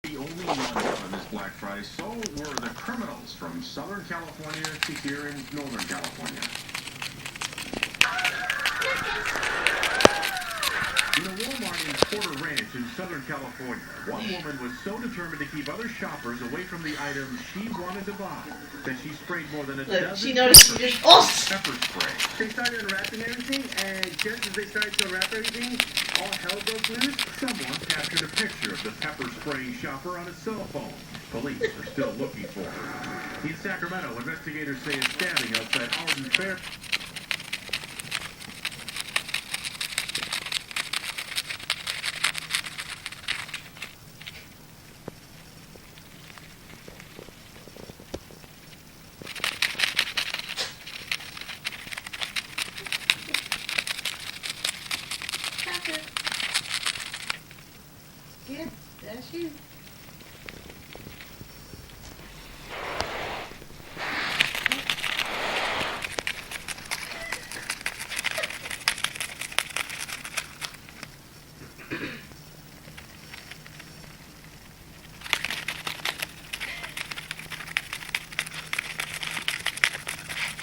The only ones on this Black Friday, so were the criminals from Southern California to here in Northern California. In a Walmart in Porter Ranch in Southern California, one woman was so determined to keep other shoppers away from the items she wanted to buy that she sprayed more than a dozen she noticed she just pepper spray. They started unwrapping everything, and just as they started to unwrap everything, all hell broke loose. Someone captured a picture of the pepper spraying shopper on his cell phone. Police are still looking for her. In Sacramento, investigators say a stabbing outside Arden Fair. Yeah, that's you.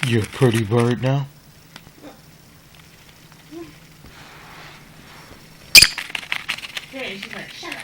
You're a pretty bird now? Yeah, she's like, shut up.